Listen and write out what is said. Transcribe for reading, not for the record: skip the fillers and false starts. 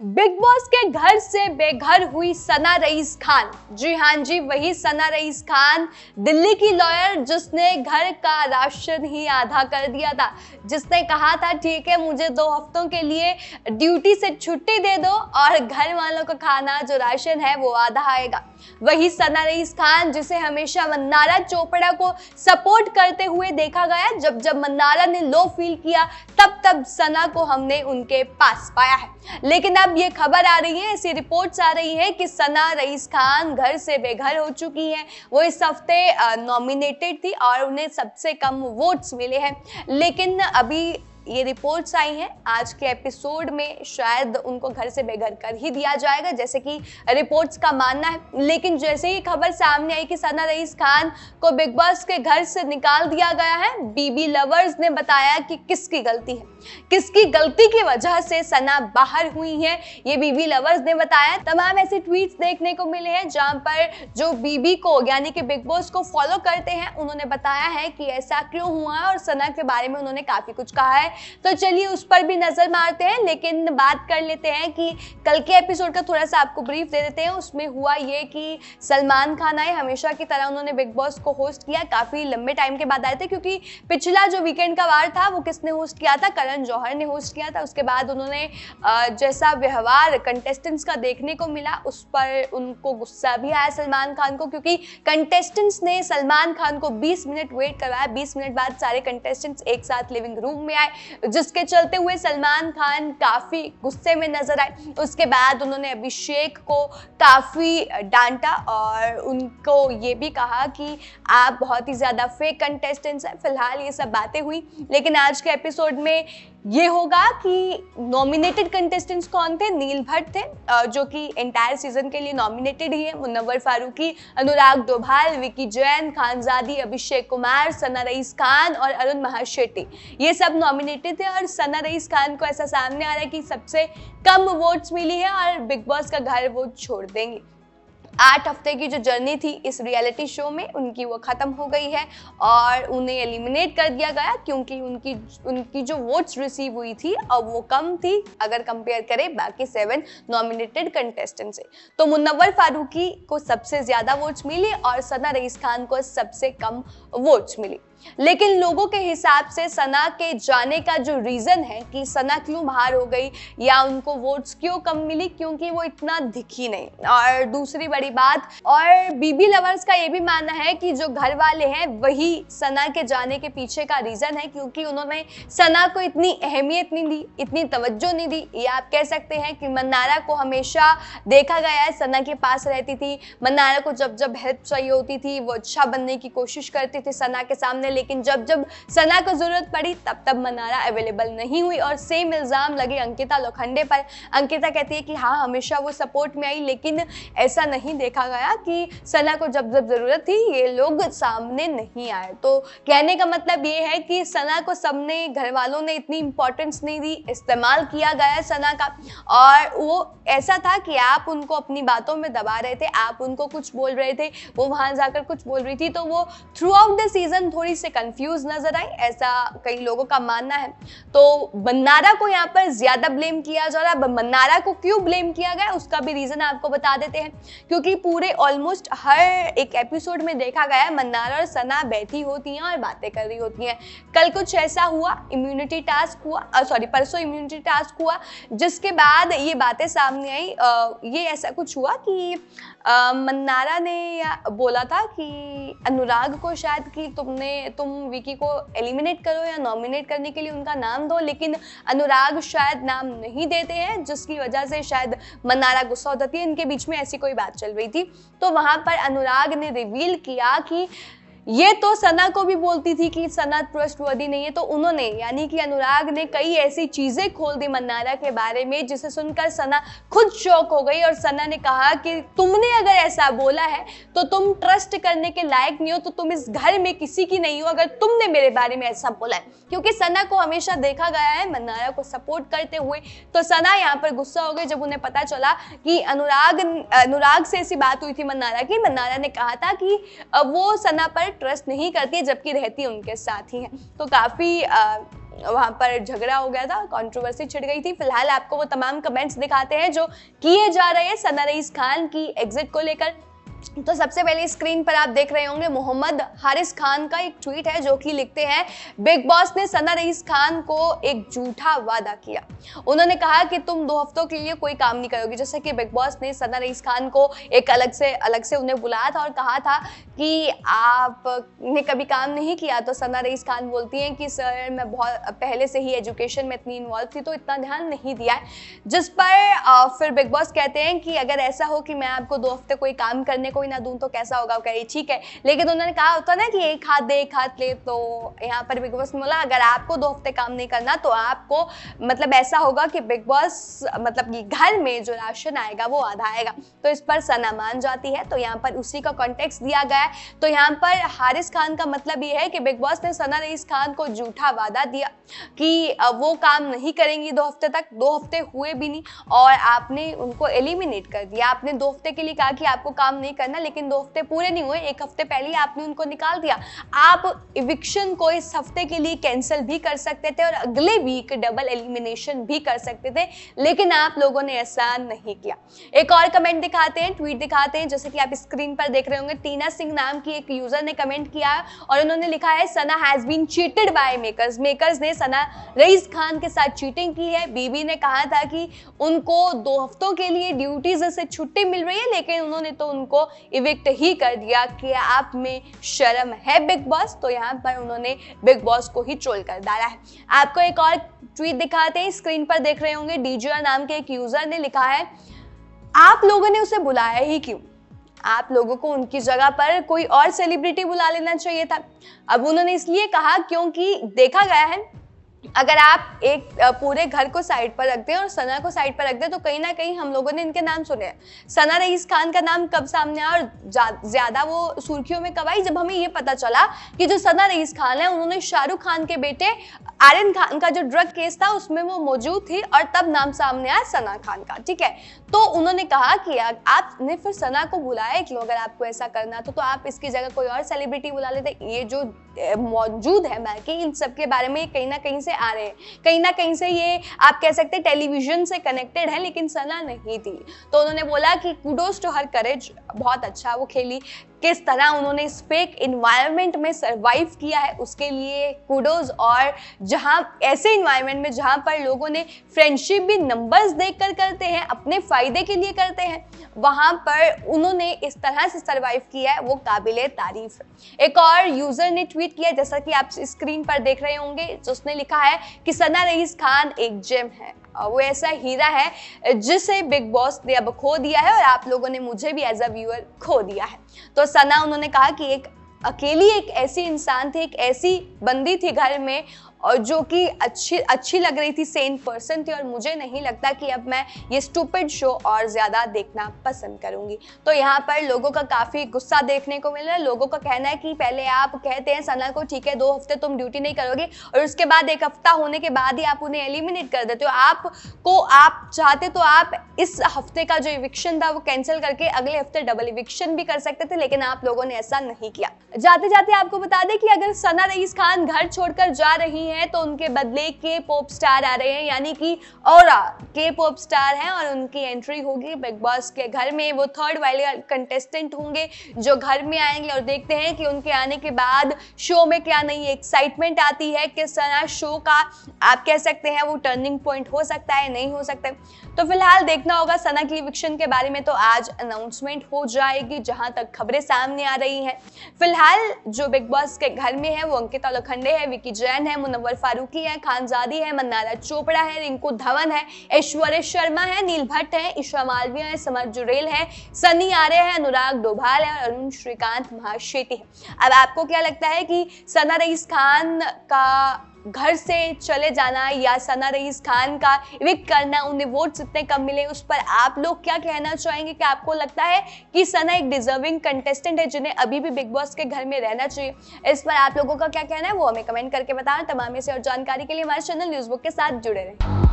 Big boss के घर से बेघर हुई सना रईस खान। जी हाँ जी, वही सना रईस खान, दिल्ली की लॉयर जिसने घर का राशन ही आधा कर दिया था, जिसने कहा था ठीक है मुझे 2 हफ्तों के लिए ड्यूटी से छुट्टी दे दो और घर वालों का खाना जो राशन है वो आधा आएगा। वही सना रईस खान जिसे हमेशा मंदारा चोपड़ा को सपोर्ट करते हुए देखा गया। जब जब मंदारा ने लो फील किया तब तब सना को हमने उनके पास पाया है। लेकिन अब ये खबर आ रही है, ऐसी रिपोर्ट्स आ रही है कि सना रईस खान घर से बेघर हो चुकी हैं। वो इस हफ्ते नॉमिनेटेड थी और उन्हें सबसे कम वोट्स मिले हैं। लेकिन अभी ये रिपोर्ट्स आई हैं, आज के एपिसोड में शायद उनको घर से बेघर कर ही दिया जाएगा, जैसे कि रिपोर्ट्स का मानना है। लेकिन जैसे ही खबर सामने आई कि सना रईस खान को बिग बॉस के घर से निकाल दिया गया है, बीबी लवर्स ने बताया कि किसकी गलती है, किसकी गलती की वजह से सना बाहर हुई है, ये बीबी लवर्स ने बताया। तमाम ऐसे ट्वीट्स देखने को मिले हैं जहां पर जो बीबी को यानी कि बिग बॉस को फॉलो करते हैं उन्होंने बताया है कि ऐसा क्यों हुआ है और सना के बारे में उन्होंने काफी कुछ कहा है। तो चलिए उस पर भी नजर मारते हैं, लेकिन बात कर लेते हैं कि कल के एपिसोड का थोड़ा सा आपको ब्रीफ दे देते हैं। उसमें हुआ ये कि सलमान खान आए, हमेशा की तरह उन्होंने बिग बॉस को होस्ट किया। काफी लंबे टाइम के बाद आए थे, क्योंकि पिछला जो वीकेंड का वार था वो किसने होस्ट किया था, करण जौहर ने होस्ट किया था। उसके बाद उन्होंने जैसा व्यवहार कंटेस्टेंट्स का देखने को मिला उस पर उनको गुस्सा भी आया सलमान खान को, क्योंकि कंटेस्टेंट्स ने सलमान खान को 20 मिनट वेट करवाया। 20 मिनट बाद सारे कंटेस्टेंट्स एक साथ लिविंग रूम में आए, जिसके चलते हुए सलमान खान काफी गुस्से में नजर आए। उसके बाद उन्होंने अभिषेक को काफी डांटा और उनको ये भी कहा कि आप बहुत ही ज्यादा फेक कंटेस्टेंट्स हैं। फिलहाल ये सब बातें हुई, लेकिन आज के एपिसोड में ये होगा कि नॉमिनेटेड कंटेस्टेंट्स कौन थे। नील भट्ट थे, जो कि एंटायर सीजन के लिए नॉमिनेटेड ही है। मुन्नवर फारूकी, अनुराग डोभाल, विकी जैन, खानजादी, अभिषेक कुमार, सना रईस खान और अरुण महाशेट्टी, ये सब नॉमिनेटेड थे। और सना रईस खान को ऐसा सामने आ रहा है कि सबसे कम वोट्स मिली है और बिग बॉस का घर वो छोड़ देंगे। 8 हफ्ते की जो जर्नी थी इस रियलिटी शो में उनकी वो खत्म हो गई है और उन्हें एलिमिनेट कर दिया गया, क्योंकि उनकी जो वोट्स रिसीव हुई थी अब वो कम थी अगर कंपेयर करें बाकी 7 नॉमिनेटेड कंटेस्टेंट से। तो मुन्नवर फारूकी को सबसे ज्यादा वोट्स मिली और सना रईस खान को सबसे कम वोट्स मिली। लेकिन लोगों के हिसाब से सना के जाने का जो रीजन है कि सना क्यों बाहर हो गई या उनको वोट्स क्यों कम मिली, क्योंकि वो इतना दिखी नहीं। और दूसरी बड़ी बात, और बीबी लवर्स का ये भी मानना है कि जो घर वाले हैं वही सना के जाने के पीछे का रीजन है, क्योंकि उन्होंने सना को इतनी अहमियत नहीं दी, इतनी तवज्जो नहीं दी। या आप कह सकते हैं कि मंदारा को हमेशा देखा गया है सना के पास रहती थी। मंदारा को जब जब हेल्प चाहिए होती थी वो अच्छा बनने की कोशिश करती थी सना के सामने, लेकिन जब जब सना को जरूरत पड़ी तब तब मंदारा अवेलेबल नहीं हुई। और सेम इल्जाम लगे अंकिता लोखंडे पर। अंकिता कहती है कि हाँ हमेशा वो सपोर्ट में आई, लेकिन ऐसा नहीं देखा गया कि सना को जब जब जरूरत थी ये लोग सामने नहीं आए। तो कहने का मतलब ये है कि सना को सबने, घर वालों ने इतनी इंपॉर्टेंस नहीं दी, इस्तेमाल किया गया सना का। और वो ऐसा था कि आप उनको अपनी बातों में दबा रहे थे, आप उनको कुछ बोल रहे थे, वो वहां जाकर कुछ बोल रही थी, तो वो थ्रू आउट द सीजन थोड़ी से कंफ्यूज नजर आई, ऐसा कई लोगों का मानना है। तो मंदारा को यहाँ पर ज्यादा ब्लेम किया जा रहा है। मंदारा को क्यों ब्लेम किया गया उसका भी रीजन आपको बता देते हैं, क्योंकि पूरे ऑलमोस्ट हर एक एपिसोड में देखा गया है मंदारा और सना बैठी होती हैं और बातें कर रही होती हैं। कल कुछ ऐसा हुआ, इम्यूनिटी टास्क हुआ, परसों इम्यूनिटी टास्क हुआ, जिसके बाद ये बातें सामने आई। ये ऐसा कुछ हुआ कि मंदारा ने बोला था कि अनुराग को शायद कि तुम विकी को एलिमिनेट करो या नॉमिनेट करने के लिए उनका नाम दो, लेकिन अनुराग शायद नाम नहीं देते हैं, जिसकी वजह से शायद मंदारा गुस्सा हो जाती है। इनके बीच में ऐसी कोई बात चल रही थी, तो वहां पर अनुराग ने रिवील किया कि ये तो सना को भी बोलती थी कि सना ट्रस्टवर्दी नहीं है। तो उन्होंने यानी कि अनुराग ने कई ऐसी चीजें खोल दी मंदारा के बारे में जिसे सुनकर सना खुद शॉक हो गई। और सना ने कहा कि तुमने अगर ऐसा बोला है तो तुम ट्रस्ट करने के लायक नहीं हो, तो तुम इस घर में किसी की नहीं हो अगर तुमने मेरे बारे में ऐसा बोला है। क्योंकि सना को हमेशा देखा गया है मंदारा को सपोर्ट करते हुए, तो सना यहाँ पर गुस्सा हो गई जब उन्हें पता चला कि अनुराग से ऐसी बात हुई थी मंदारा की। मंदारा ने कहा था कि वो सना पर ट्रस्ट नहीं करती है जबकि रहती उनके साथ ही है। तो काफी वहां पर झगड़ा हो गया था, कंट्रोवर्सी छिड़ गई थी। फिलहाल आपको वो तमाम कमेंट्स दिखाते हैं जो किए जा रहे हैं सना रईस खान की एग्जिट को लेकर। तो सबसे पहले स्क्रीन पर आप देख रहे होंगे मोहम्मद हारिस खान का एक ट्वीट है जो कि लिखते हैं, बिग बॉस ने सना रईस खान को एक झूठा वादा किया। उन्होंने कहा कि तुम 2 हफ्तों के लिए कोई काम नहीं करोगे। जैसे कि बिग बॉस ने सना रईस खान को एक अलग से उन्हें बुलाया था और कहा था कि आपने कभी काम नहीं किया। तो सना रईस खान बोलती हैं कि सर मैं बहुत पहले से ही एजुकेशन में इतनी इन्वॉल्व थी तो इतना ध्यान नहीं दिया है। जिस पर फिर बिग बॉस कहते हैं कि अगर ऐसा हो कि मैं आपको 2 हफ्ते कोई काम करने को ही ना दूं तो कैसा होगा। कह रही ठीक है, लेकिन उन्होंने कहा होता ना कि एक हाथ दे एक हाथ ले। तो यहाँ पर बिग बॉस ने बोला अगर आपको 2 हफ्ते काम नहीं करना तो आपको मतलब ऐसा होगा कि बिग बॉस मतलब कि घर में जो राशन आएगा वो आधा आएगा। तो इस पर सना मान जाती है। तो यहाँ पर उसी का कॉन्टेक्स्ट दिया गया है। तो यहाँ पर हारिस खान का मतलब ये है कि बिग बॉस ने सना रईस खान को झूठा वादा दिया कि वो काम नहीं करेंगी 2 हफ्ते तक। 2 हफ्ते हुए भी नहीं और आपने उनको एलिमिनेट कर दिया। आपने 2 हफ्ते के लिए कहा कि आपको काम नहीं करना, लेकिन 2 हफ्ते पूरे नहीं हुए, 1 हफ्ते पहले ही आपने उनको निकाल दिया। आप इविक्शन को इस हफ्ते के लिए कैंसिल भी कर सकते थे और अगले वीक डबल एलिमिनेशन भी कर सकते थे, लेकिन आप लोगों ने ऐसा नहीं किया। एक और कमेंट दिखाते हैं, ट्वीट दिखाते हैं, जैसे कि आप स्क्रीन पर देख रहे होंगे। टीना सिंह नाम की एक यूजर ने कमेंट किया और उन्होंने लिखा है, Sana has been cheated by makers. Makers ने सना रईस खान के साथ चीटिंग की है। बीबी ने कहा था कि उनको 2 हफ्तों के लिए ड्यूटीज से छुट्टी मिल रही है, लेकिन उन्होंने तो उनको इविक्ट ही कर दिया कि आप में शर्म है बिग बॉस। तो यहाँ पर उन्होंने बिग बॉस को ही ट्रोल कर डाला है। आपको एक और ट्वीट दिखाते हैं, स्क्रीन पर देख रहे होंगे। डीजे नाम के एक यूजर ने लिखा है, आप लोगों ने उसे बुलाया ही क्यों? आप लोगों को उनकी जगह पर कोई और सेलिब्रिटी बुला लेना चाहिए था। अब उन्होंने इसलिए कहा क्योंकि देखा गया है अगर आप एक पूरे घर को साइड पर रख दें और सना को साइड पर रख दें तो कहीं ना कहीं हम लोगों ने इनके नाम सुने हैं। सना रईस खान का नाम कब सामने आया और ज्यादा वो सुर्खियों में कब आई? जब हमें ये पता चला कि जो सना रईस खान है उन्होंने शाहरुख खान के बेटे आर्यन खान का जो ड्रग केस था उसमें वो मौजूद थी और तब नाम सामने आया सना खान का। ठीक है, तो उन्होंने कहा कि आपने फिर सना को बुलाया क्यों? अगर आपको ऐसा करना तो आप इसकी जगह कोई और सेलिब्रिटी बुला लेते। ये जो मौजूद है बाकी इन सब के बारे में कहीं ना कहीं से आ रहे हैं, कहीं ना कहीं से ये आप कह सकते हैं टेलीविजन से कनेक्टेड है, लेकिन सना नहीं थी। तो उन्होंने बोला कि कुडोज टू हर करेज, बहुत अच्छा वो खेली, किस तरह उन्होंने इस फेक इन्वायरमेंट में सरवाइव किया है उसके लिए कुडोज। और जहां ऐसे इन्वायरमेंट में जहां पर लोगों ने फ्रेंडशिप भी नंबर्स देखकर करते हैं, अपने फायदे के लिए करते हैं, वहां पर उन्होंने इस तरह से सरवाइव किया है, वो काबिले तारीफ है। एक और यूजर ने ट्वीट किया जैसा कि आप स्क्रीन पर देख रहे होंगे, जिसने लिखा है कि सना रईस खान एक जेम है, वो ऐसा हीरा है जिसे बिग बॉस ने अब खो दिया है और आप लोगों ने मुझे भी एज अ व्यूअर खो दिया है। तो सना उन्होंने कहा कि एक अकेली एक ऐसी इंसान थी, एक ऐसी बंदी थी घर में और जो कि अच्छी लग रही थी, सेन पर्सन थी और मुझे नहीं लगता कि अब मैं ये स्टूपिड शो और ज़्यादा देखना पसंद करूंगी। तो यहाँ पर लोगों का काफ़ी गुस्सा देखने को मिल रहा है। लोगों का कहना है कि पहले आप कहते हैं सना को ठीक है 2 हफ्ते तुम ड्यूटी नहीं करोगे और उसके बाद 1 हफ्ता होने के बाद ही आप उन्हें एलिमिनेट कर देते हो। आप चाहते तो आप इस हफ्ते का जो इविक्शन था वो कैंसिल करके अगले हफ्ते डबल इविक्शन भी कर सकते थे, लेकिन आप लोगों ने ऐसा नहीं किया। जाते जाते आपको बता दें कि अगर सना रईस खान घर छोड़कर जा रही है तो उनके बदले के पॉप स्टार आ रहे हैं, यानी कि औरा के पॉप स्टार हैं और उनकी एंट्री होगी बिग बॉस के घर में। वो 3rd वाले कंटेस्टेंट होंगे जो घर में आएंगे और देखते हैं कि उनके आने के बाद शो में क्या नई एक्साइटमेंट आती है कि सना शो का आप कह सकते हैं वो टर्निंग पॉइंट हो सकता है, नहीं हो सकता है। तो फिलहाल देखना होगा। सना की इविक्शन के बारे में तो आज अनाउंसमेंट हो जाएगी जहां तक खबरें सामने आ रही हैं। फिलहाल जो बिग बॉस के घर में है वो अंकिता लोखंडे है, विकी जैन है, मुनव्वर फारूकी है, खानजादी है, मन्नारा चोपड़ा है, रिंकू धवन है, ऐश्वर्या शर्मा है, नील भट्ट है, ईशा मालविया है, समर जुरेल है, सनी आर्य है, अनुराग डोभाल है और अरुण श्रीकांत महाशेट्टी है। अब आपको क्या लगता है कि सना रईस खान का घर से चले जाना या सना रईस खान का इविक्ट करना, उन्हें वोट्स इतने कम मिले, उस पर आप लोग क्या कहना चाहेंगे? कि आपको लगता है कि सना एक डिजर्विंग कंटेस्टेंट है जिन्हें अभी भी बिग बॉस के घर में रहना चाहिए? इस पर आप लोगों का क्या कहना है वो हमें कमेंट करके बताएं। तमाम ऐसी और जानकारी के लिए हमारे चैनल न्यूज़ बुक के साथ जुड़े रहें।